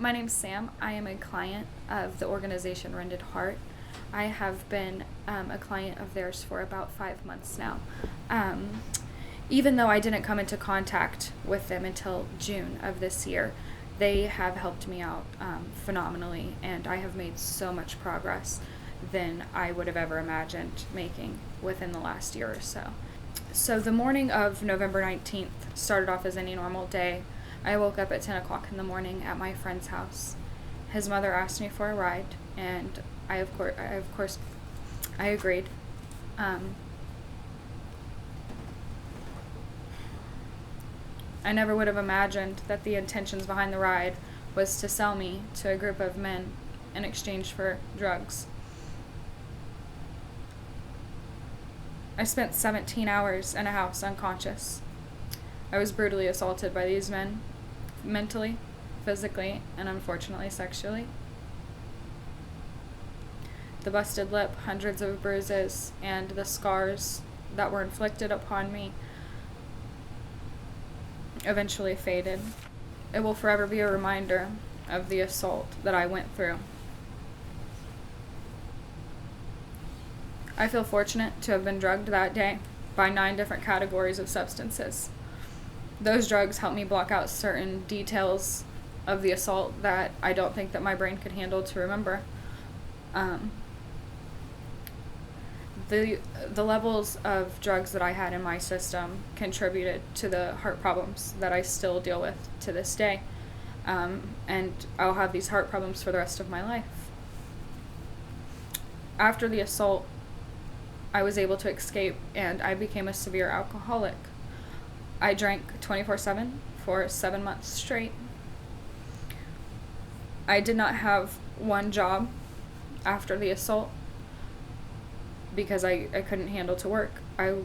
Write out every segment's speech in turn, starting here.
My name's Sam. I am a client of the organization Rended Heart. I have been a client of theirs for about 5 months now. Even though I didn't come into contact with them until June of this year, they have helped me out phenomenally, and I have made so much progress than I would have ever imagined making within the last year or so. So the morning of November 19th started off as any normal day. I woke up at 10 o'clock in the morning at my friend's house. His mother asked me for a ride, and I of course agreed. I never would have imagined that the intentions behind the ride was to sell me to a group of men in exchange for drugs. I spent 17 hours in a house unconscious. I was brutally assaulted by these men, mentally, physically, and unfortunately sexually. The busted lip, hundreds of bruises, and the scars that were inflicted upon me eventually faded. It will forever be a reminder of the assault that I went through. I feel fortunate to have been drugged that day by 9 different categories of substances. Those drugs helped me block out certain details of the assault that I don't think that my brain could handle to remember. The levels of drugs that I had in my system contributed to the heart problems that I still deal with to this day. And I'll have these heart problems for the rest of my life. After the assault, I was able to escape, and I became a severe alcoholic. I drank 24/7 for 7 months straight. I did not have one job after the assault because I couldn't handle to work. I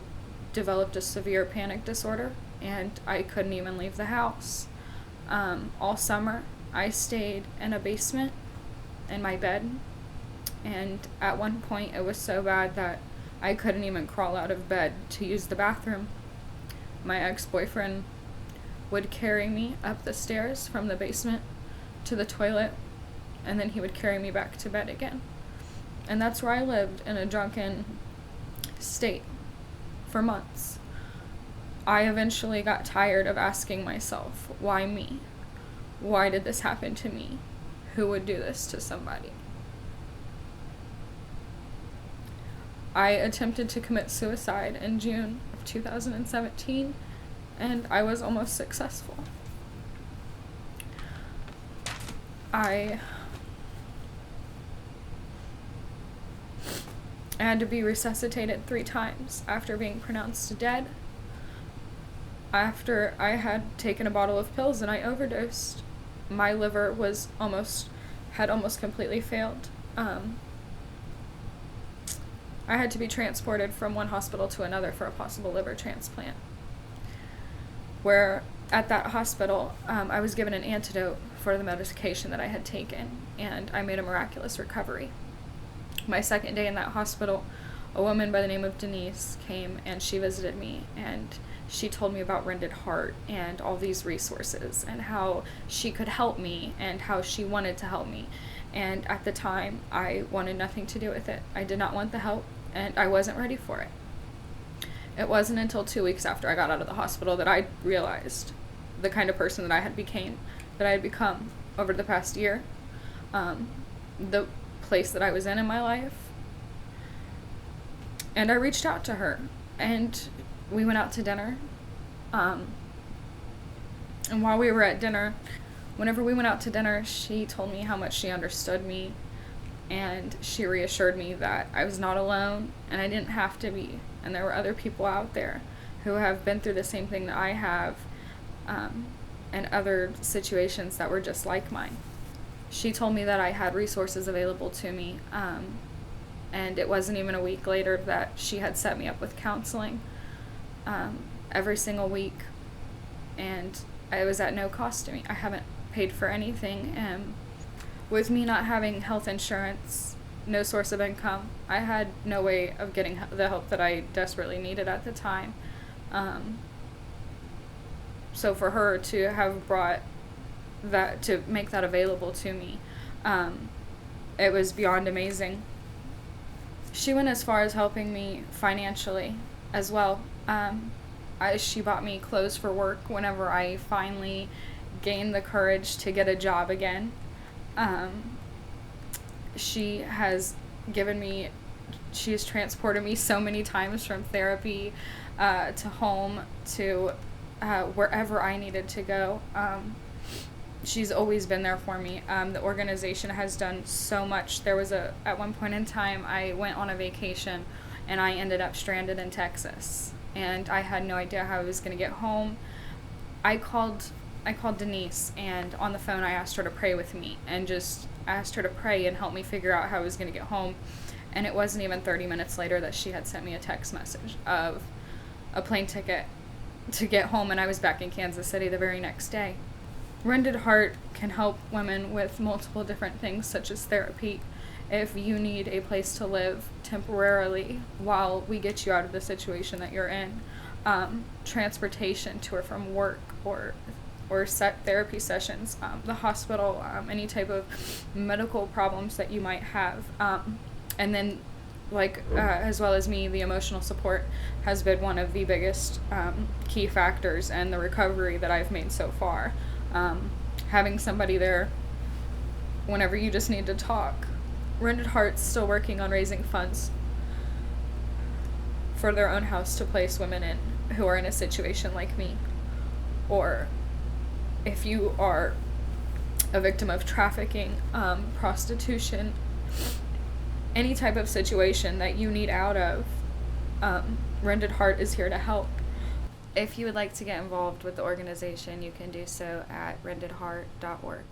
developed a severe panic disorder, and I couldn't even leave the house. All summer, I stayed in a basement in my bed, and at one point it was so bad that I couldn't even crawl out of bed to use the bathroom. My ex-boyfriend would carry me up the stairs from the basement to the toilet, and then he would carry me back to bed again. And that's where I lived, in a drunken state for months. I eventually got tired of asking myself, why me? Why did this happen to me? Who would do this to somebody? I attempted to commit suicide in June of 2017, and I was almost successful. I had to be resuscitated 3 times after being pronounced dead. After I had taken a bottle of pills and I overdosed, my liver had almost completely failed. I had to be transported from one hospital to another for a possible liver transplant. Where at that hospital, I was given an antidote for the medication that I had taken, and I made a miraculous recovery. My second day in that hospital, a woman by the name of Denise came and she visited me, and she told me about Rended Heart and all these resources and how she could help me and how she wanted to help me. And at the time, I wanted nothing to do with it. I did not want the help, and I wasn't ready for it. It wasn't until 2 weeks after I got out of the hospital that I realized the kind of person that I had become over the past year, the place that I was in my life. And I reached out to her, and we went out to dinner. And while we were at dinner, whenever we went out to dinner, she told me how much she understood me, and she reassured me that I was not alone and I didn't have to be, and there were other people out there who have been through the same thing that I have, and other situations that were just like mine. She told me that I had resources available to me, and it wasn't even a week later that she had set me up with counseling every single week, and it was at no cost to me. I haven't paid for anything, and with me not having health insurance, no source of income, I had no way of getting the help that I desperately needed at the time. So for her to have brought to make that available to me. It was beyond amazing. She went as far as helping me financially as well. She bought me clothes for work whenever I finally gained the courage to get a job again. She has transported me so many times from therapy to home to wherever I needed to go. She's always been there for me. The organization has done so much. At one point in time, I went on a vacation and I ended up stranded in Texas. And I had no idea how I was going to get home. I called Denise, and on the phone I asked her to pray with me and just asked her to pray and help me figure out how I was going to get home. And it wasn't even 30 minutes later that she had sent me a text message of a plane ticket to get home, and I was back in Kansas City the very next day. Rended Heart can help women with multiple different things, such as therapy. If you need a place to live temporarily while we get you out of the situation that you're in, transportation to or from work, or set therapy sessions, the hospital, any type of medical problems that you might have, and then as well as me, the emotional support has been one of the biggest key factors in the recovery that I've made so far. Having somebody there whenever you just need to talk. Rended Heart's still working on raising funds for their own house to place women in who are in a situation like me. Or if you are a victim of trafficking, prostitution, any type of situation that you need out of, Rended Heart is here to help. If you would like to get involved with the organization, you can do so at rendedheart.org.